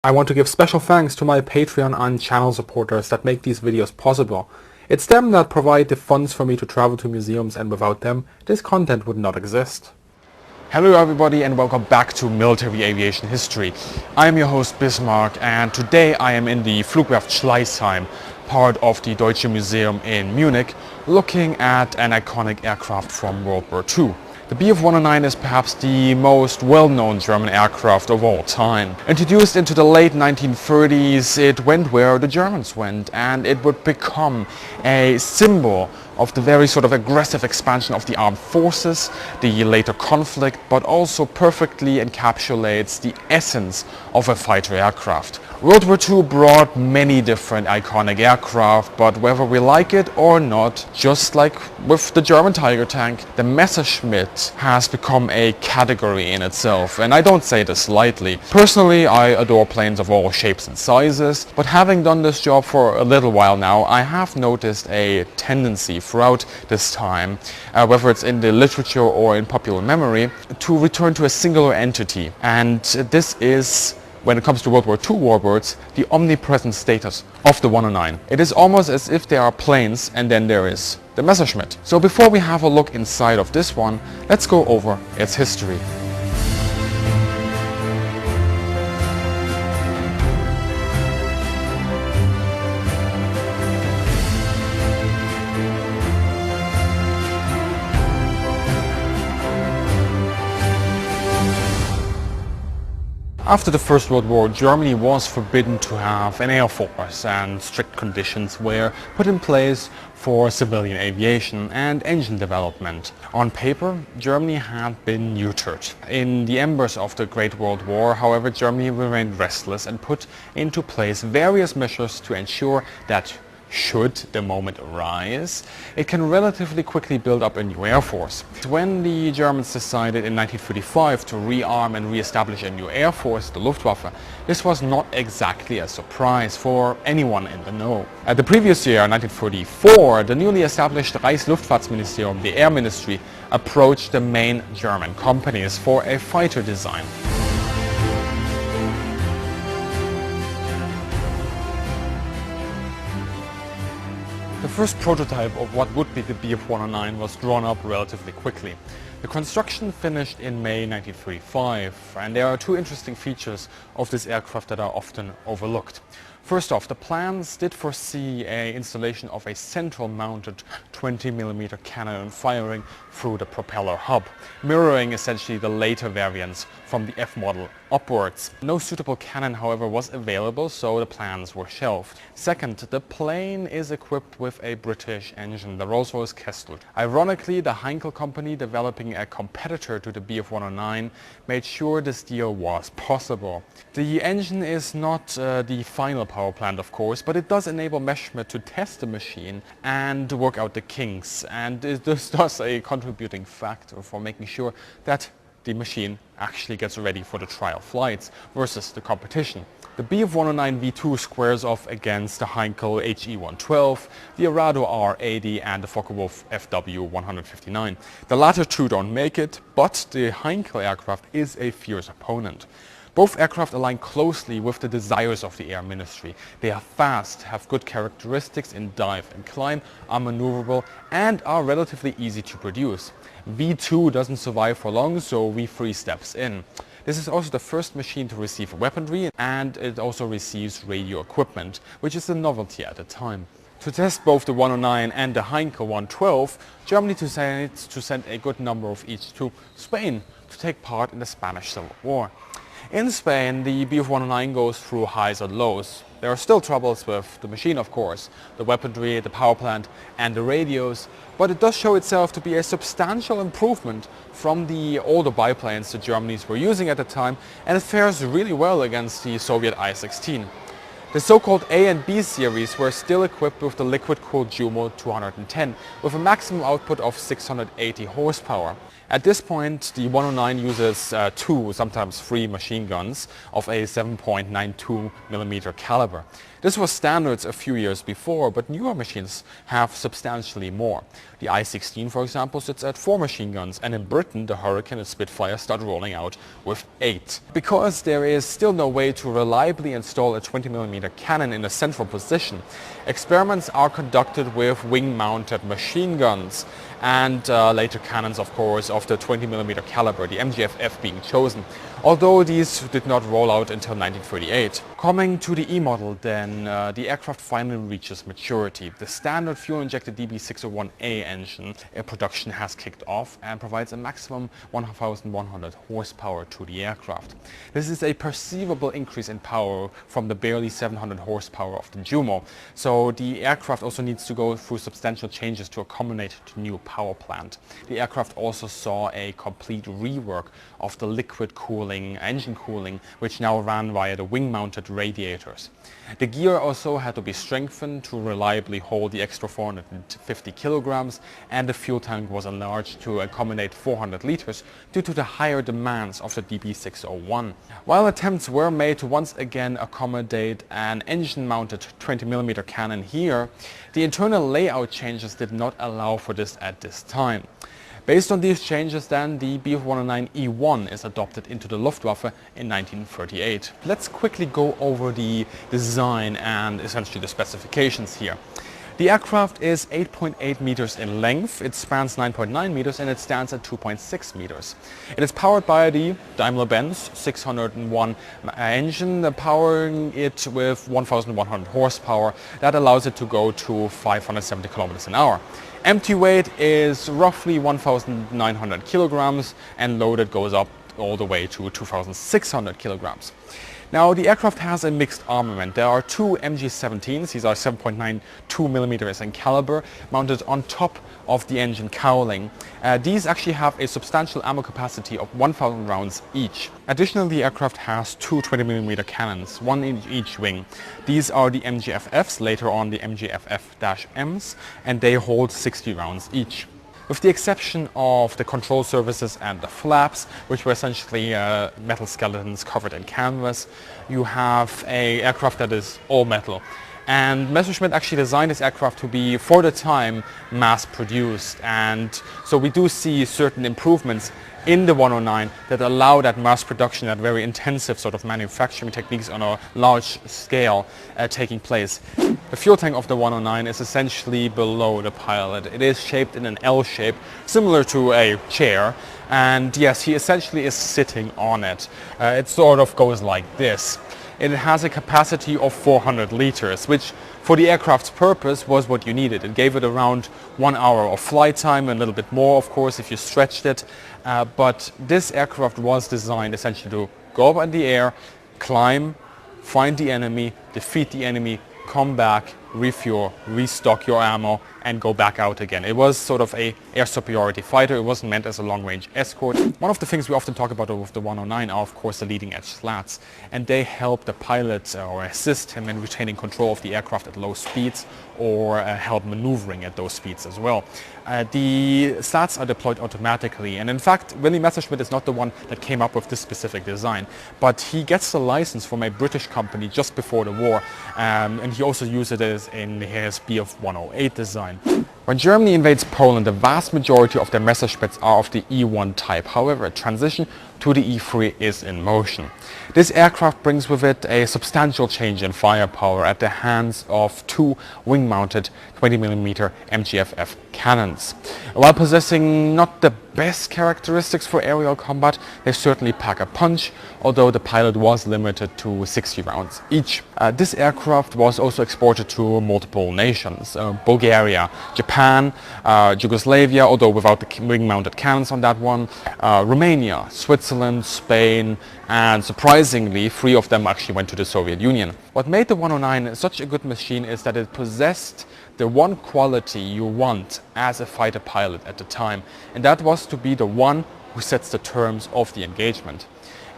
I want to give special thanks to my Patreon and channel supporters that make these videos possible. It's them that provide the funds for me to travel to museums, and without them, this content would not exist. Hello everybody and welcome back to Military Aviation History. I am your host Bismarck, and today I am in the Flugwerft Schleißheim, part of the Deutsche Museum in Munich, looking at an iconic aircraft from World War II. The Bf 109 is perhaps the most well-known German aircraft of all time. Introduced into the late 1930s, it went where the Germans went, and it would become a symbol of the very sort of aggressive expansion of the armed forces, the later conflict, but also perfectly encapsulates the essence of a fighter aircraft. World War II brought many different iconic aircraft, but whether we like it or not, just like with the German Tiger tank, the Messerschmitt has become a category in itself, and I don't say this lightly. Personally, I adore planes of all shapes and sizes, but having done this job for a little while now, I have noticed a tendency throughout this time, whether it's in the literature or in popular memory, to return to a singular entity. And this is, when it comes to World War II warbirds, the omnipresent status of the 109. It is almost as if there are planes and then there is the Messerschmitt. So before we have a look inside of this one, let's go over its history. After the First World War, Germany was forbidden to have an air force, and strict conditions were put in place for civilian aviation and engine development. On paper, Germany had been neutered. In the embers of the Great World War, however, Germany remained restless and put into place various measures to ensure that should the moment arise, it can relatively quickly build up a new air force. When the Germans decided in 1935 to rearm and re-establish a new air force, the Luftwaffe, this was not exactly a surprise for anyone in the know. At the previous year, 1944, the newly established Reichsluftfahrtsministerium, the Air Ministry, approached the main German companies for a fighter design. The first prototype of what would be the Bf 109 was drawn up relatively quickly. The construction finished in May 1935, and there are two interesting features of this aircraft that are often overlooked. First off, the plans did foresee an installation of a central mounted 20mm cannon firing through the propeller hub, mirroring essentially the later variants from the F model upwards. No suitable cannon, however, was available, so the plans were shelved. Second, the plane is equipped with a British engine, the Rolls-Royce Kestrel. Ironically, the Heinkel company, developing a competitor to the Bf 109, made sure this deal was possible. The engine is not the final power plant, of course, but it does enable Messerschmitt to test the machine and work out the kinks, and this is thus a contributing factor for making sure that the machine actually gets ready for the trial flights versus the competition. The Bf 109 V2 squares off against the Heinkel HE-112, the Arado R80 and the Focke-Wulf FW-159. The latter two don't make it, but the Heinkel aircraft is a fierce opponent. Both aircraft align closely with the desires of the Air Ministry. They are fast, have good characteristics in dive and climb, are maneuverable, and are relatively easy to produce. V2 doesn't survive for long, so V3 steps in. This is also the first machine to receive weaponry, and it also receives radio equipment, which is a novelty at the time. To test both the 109 and the Heinkel 112, Germany decided to send a good number of each to Spain to take part in the Spanish Civil War. In Spain, the Bf 109 goes through highs and lows. There are still troubles with the machine, of course, the weaponry, the power plant and the radios, but it does show itself to be a substantial improvement from the older biplanes the Germans were using at the time, and it fares really well against the Soviet I-16. The so-called A and B series were still equipped with the liquid-cooled Jumo 210 with a maximum output of 680 horsepower. At this point, the 109 uses 2, sometimes 3 machine guns of a 7.92 millimeter caliber. This was standards a few years before, but newer machines have substantially more. The I-16, for example, sits at 4 machine guns, and in Britain the Hurricane and Spitfire start rolling out with 8. Because there is still no way to reliably install a 20 millimeter cannon in a central position, experiments are conducted with wing-mounted machine guns, and later cannons, of course, of the 20 millimeter caliber, the MGFF being chosen, although these did not roll out until 1938. Coming to the E-model then, the aircraft finally reaches maturity. The standard fuel-injected DB601A engine production has kicked off and provides a maximum 1,100 horsepower to the aircraft. This is a perceivable increase in power from the barely 700 horsepower of the Jumo, so the aircraft also needs to go through substantial changes to accommodate the new power plant. The aircraft also saw a complete rework of the liquid cooling, engine cooling, which now ran via the wing-mounted radiators. The gear also had to be strengthened to reliably hold the extra 450 kilograms, and the fuel tank was enlarged to accommodate 400 liters due to the higher demands of the DB601. While attempts were made to once again accommodate an engine-mounted 20 millimeter cannon here, the internal layout changes did not allow for this at this time. Based on these changes then, the Bf 109E1 is adopted into the Luftwaffe in 1938. Let's quickly go over the design and essentially the specifications here. The aircraft is 8.8 meters in length, it spans 9.9 meters and it stands at 2.6 meters. It is powered by the Daimler-Benz 601 engine, powering it with 1,100 horsepower. That allows it to go to 570 kilometers an hour. Empty weight is roughly 1,900 kilograms and loaded goes up all the way to 2,600 kilograms. Now the aircraft has a mixed armament. There are 2 MG-17s, these are 7.92 millimeters in caliber, mounted on top of the engine cowling. These actually have a substantial ammo capacity of 1,000 rounds each. Additionally, the aircraft has 2 20 millimeter cannons, one in each wing. These are the MGFFs, later on the MGFF-Ms, and they hold 60 rounds each. With the exception of the control surfaces and the flaps, which were essentially metal skeletons covered in canvas, you have an aircraft that is all metal. And Messerschmitt actually designed this aircraft to be, for the time, mass-produced. And so we do see certain improvements in the 109 that allow that mass production, that very intensive sort of manufacturing techniques on a large scale taking place. The fuel tank of the 109 is essentially below the pilot. It is shaped in an L shape, similar to a chair. And yes, he essentially is sitting on it. It sort of goes like this. It has a capacity of 400 liters, which for the aircraft's purpose was what you needed. It gave it around 1 hour of flight time, a little bit more of course if you stretched it. But this aircraft was designed essentially to go up in the air, climb, find the enemy, defeat the enemy, come back, refuel, restock your ammo and go back out again. It was sort of a air superiority fighter. It wasn't meant as a long-range escort. One of the things we often talk about with the 109 are of course the leading edge slats, and they help the pilot or assist him in retaining control of the aircraft at low speeds or help maneuvering at those speeds as well. The slats are deployed automatically, and in fact Willy Messerschmitt is not the one that came up with this specific design, but he gets the license from a British company just before the war, and he also used it in his Bf 108 design. When Germany invades Poland, the vast majority of their Messerschmitts are of the E1 type. However, a transition to the E3 is in motion. This aircraft brings with it a substantial change in firepower at the hands of 2 wing-mounted 20mm MGFF cannons. While possessing not the best characteristics for aerial combat, they certainly pack a punch, although the pilot was limited to 60 rounds each. This aircraft was also exported to multiple nations, Bulgaria, Japan, Yugoslavia, although without the wing-mounted cannons on that one, Romania, Switzerland, Spain, and surprisingly 3 of them actually went to the Soviet Union. What made the 109 such a good machine is that it possessed the one quality you want as a fighter pilot at the time, and that was to be the one who sets the terms of the engagement.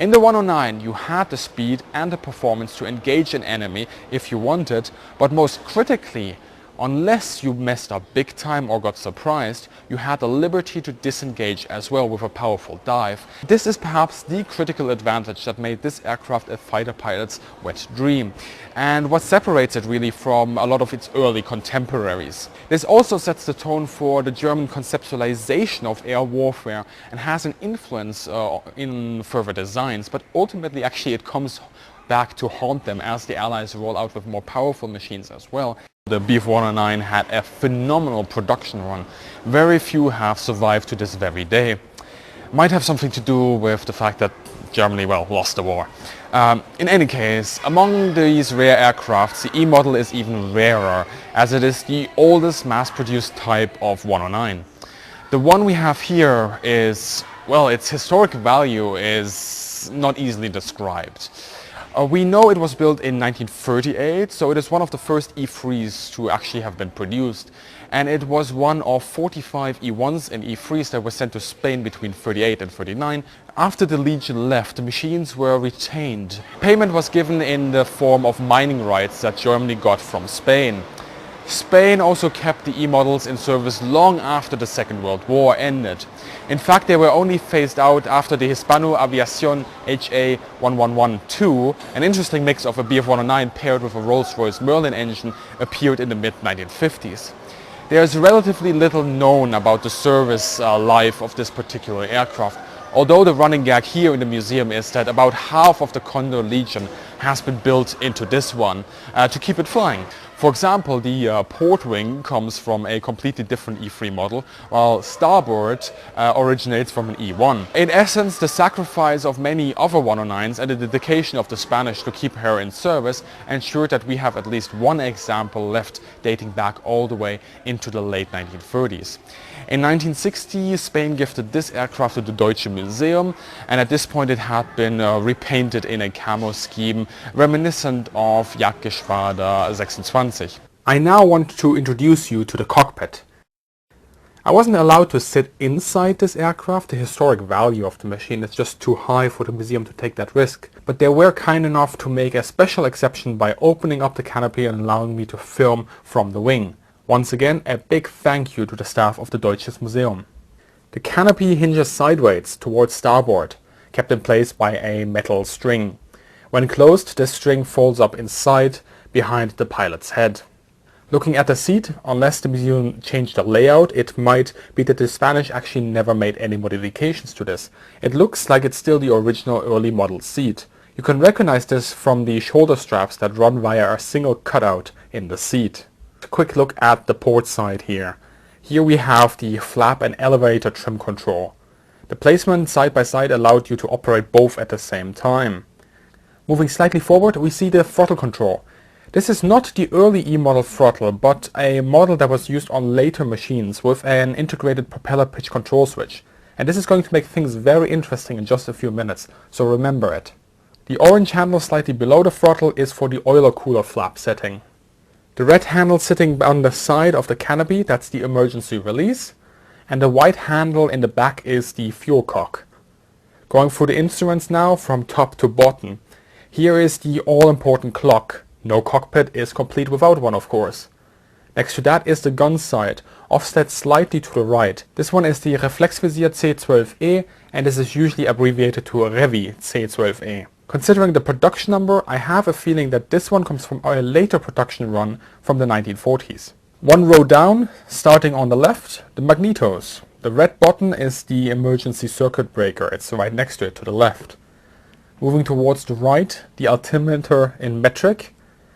In the 109 you had the speed and the performance to engage an enemy if you wanted, but most critically, Unless you messed up big time or got surprised, you had the liberty to disengage as well with a powerful dive. This is perhaps the critical advantage that made this aircraft a fighter pilot's wet dream, and what separates it really from a lot of its early contemporaries. This also sets the tone for the German conceptualization of air warfare and has an influence in further designs, but ultimately actually it comes back to haunt them as the Allies roll out with more powerful machines as well. The Bf-109 had a phenomenal production run. Very few have survived to this very day. Might have something to do with the fact that Germany, well, lost the war. In any case, among these rare aircrafts, the E model is even rarer, as it is the oldest mass-produced type of 109. The one we have here is, well, its historic value is not easily described. We know it was built in 1938, so it is one of the first E3s to actually have been produced. And it was one of 45 E1s and E3s that were sent to Spain between 38 and 39. After the Legion left, the machines were retained. Payment was given in the form of mining rights that Germany got from Spain. Spain also kept the E-models in service long after the Second World War ended. In fact, they were only phased out after the Hispano Aviación HA1112, an interesting mix of a Bf-109 paired with a Rolls-Royce Merlin engine, appeared in the mid-1950s. There is relatively little known about the service life of this particular aircraft, although the running gag here in the museum is that about half of the Condor Legion has been built into this one to keep it flying. For example, the port wing comes from a completely different E3 model, while starboard originates from an E1. In essence, the sacrifice of many other 109s and the dedication of the Spanish to keep her in service ensured that we have at least one example left dating back all the way into the late 1930s. In 1960, Spain gifted this aircraft to the Deutsche Museum, and at this point it had been repainted in a camo scheme reminiscent of Jagdgeschwader 26. I now want to introduce you to the cockpit. I wasn't allowed to sit inside this aircraft. The historic value of the machine is just too high for the museum to take that risk. But they were kind enough to make a special exception by opening up the canopy and allowing me to film from the wing. Once again, a big thank you to the staff of the Deutsches Museum. The canopy hinges sideways towards starboard, kept in place by a metal string. When closed, this string folds up inside, behind the pilot's head. Looking at the seat, unless the museum changed the layout, it might be that the Spanish actually never made any modifications to this. It looks like it's still the original early model seat. You can recognize this from the shoulder straps that run via a single cutout in the seat. A quick look at the port side here. Here we have the flap and elevator trim control. The placement side by side allowed you to operate both at the same time. Moving slightly forward, we see the throttle control. This is not the early E-model throttle, but a model that was used on later machines with an integrated propeller pitch control switch. And this is going to make things very interesting in just a few minutes, so remember it. The orange handle slightly below the throttle is for the oiler cooler flap setting. The red handle sitting on the side of the canopy, that's the emergency release. And the white handle in the back is the fuel cock. Going through the instruments now from top to bottom. Here is the all-important clock. No cockpit is complete without one, of course. Next to that is the gun sight, offset slightly to the right. This one is the Reflexvisier C12E, and this is usually abbreviated to Revi C12E. Considering the production number, I have a feeling that this one comes from a later production run from the 1940s. One row down, starting on the left, the magnetos. The red button is the emergency circuit breaker, it's right next to it to the left. Moving towards the right, the altimeter in metric,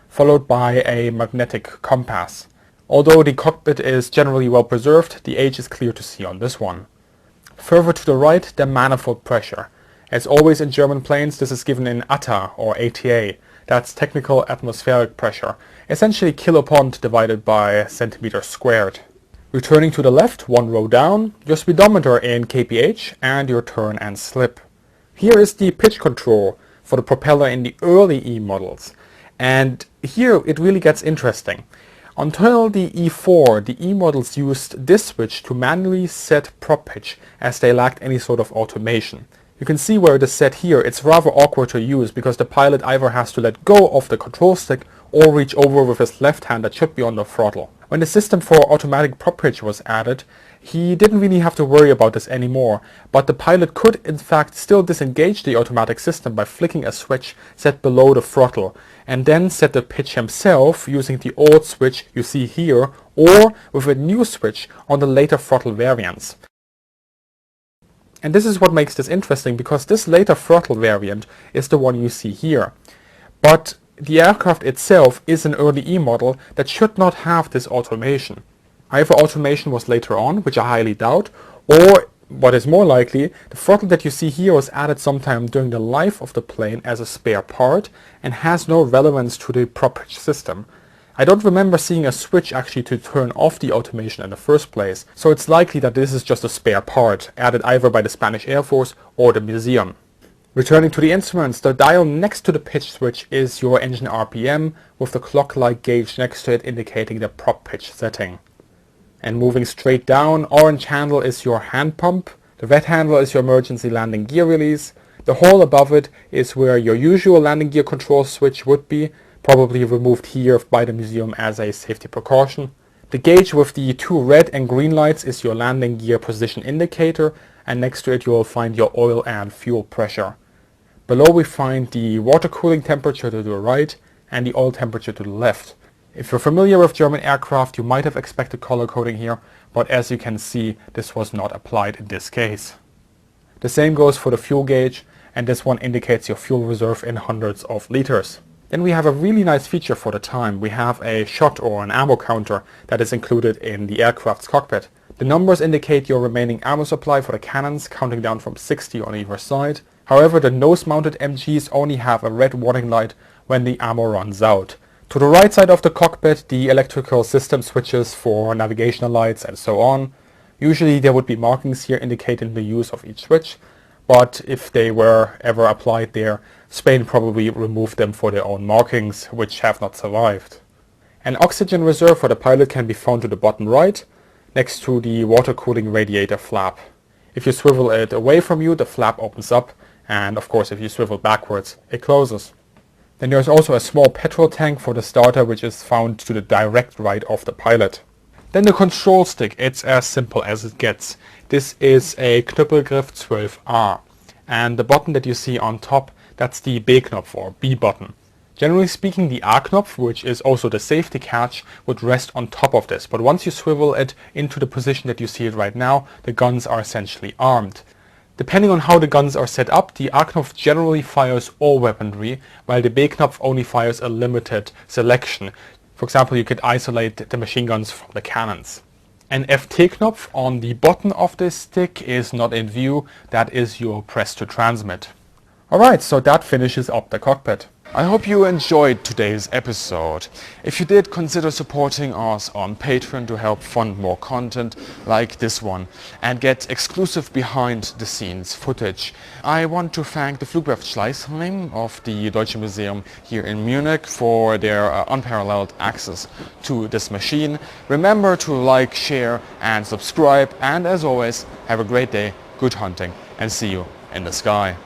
followed by a magnetic compass. Although the cockpit is generally well preserved, the age is clear to see on this one. Further to the right, the manifold pressure. As always in German planes, this is given in ATA or ATA. That's technical atmospheric pressure, essentially kilopond divided by centimeter squared. Returning to the left, one row down, your speedometer in kph and your turn and slip. Here is the pitch control for the propeller in the early E models. And here it really gets interesting. Until the E4, the E models used this switch to manually set prop pitch as they lacked any sort of automation. You can see where it is set here. It's rather awkward to use because the pilot either has to let go of the control stick or reach over with his left hand that should be on the throttle. When the system for automatic prop pitch was added, he didn't really have to worry about this anymore, but the pilot could in fact still disengage the automatic system by flicking a switch set below the throttle, and then set the pitch himself using the old switch you see here, or with a new switch on the later throttle variants. And this is what makes this interesting, because this later throttle variant is the one you see here. But the aircraft itself is an early E model that should not have this automation. Either automation was later on, which I highly doubt, or what is more likely, the throttle that you see here was added sometime during the life of the plane as a spare part and has no relevance to the prop pitch system. I don't remember seeing a switch actually to turn off the automation in the first place, so it's likely that this is just a spare part, added either by the Spanish Air Force or the museum. Returning to the instruments, the dial next to the pitch switch is your engine RPM, with the clock-like gauge next to it indicating the prop pitch setting. And moving straight down, orange handle is your hand pump, the red handle is your emergency landing gear release, the hole above it is where your usual landing gear control switch would be, probably removed here by the museum as a safety precaution. The gauge with the two red and green lights is your landing gear position indicator, and next to it you will find your oil and fuel pressure. Below we find the water cooling temperature to the right and the oil temperature to the left. If you're familiar with German aircraft, you might have expected color coding here, but as you can see, this was not applied in this case. The same goes for the fuel gauge, and this one indicates your fuel reserve in hundreds of liters. Then we have a really nice feature for the time. We have a shot or an ammo counter that is included in the aircraft's cockpit. The numbers indicate your remaining ammo supply for the cannons, counting down from 60 on either side. However, the nose-mounted MGs only have a red warning light when the ammo runs out. To the right side of the cockpit, the electrical system switches for navigational lights and so on. Usually there would be markings here indicating the use of each switch, but if they were ever applied there, Spain probably removed them for their own markings, which have not survived. An oxygen reserve for the pilot can be found to the bottom right, next to the water cooling radiator flap. If you swivel it away from you, the flap opens up, and of course if you swivel backwards, it closes. Then there's also a small petrol tank for the starter, which is found to the direct right of the pilot. Then the control stick, it's as simple as it gets. This is a Knüppelgriff 12A, and the button that you see on top, that's the B-Knopf or B button. Generally speaking, the A-Knopf, which is also the safety catch, would rest on top of this, but once you swivel it into the position that you see it right now, the guns are essentially armed. Depending on how the guns are set up, the A-Knopf generally fires all weaponry, while the B-Knopf only fires a limited selection. For example, you could isolate the machine guns from the cannons. An FT-Knopf on the bottom of this stick is not in view, that is your press to transmit. Alright, so that finishes up the cockpit. I hope you enjoyed today's episode. If you did, consider supporting us on Patreon to help fund more content like this one and get exclusive behind the scenes footage. I want to thank the Flugwerft of the Deutsche Museum here in Munich for their unparalleled access to this machine. Remember to like, share and subscribe, and as always, have a great day, good hunting, and see you in the sky.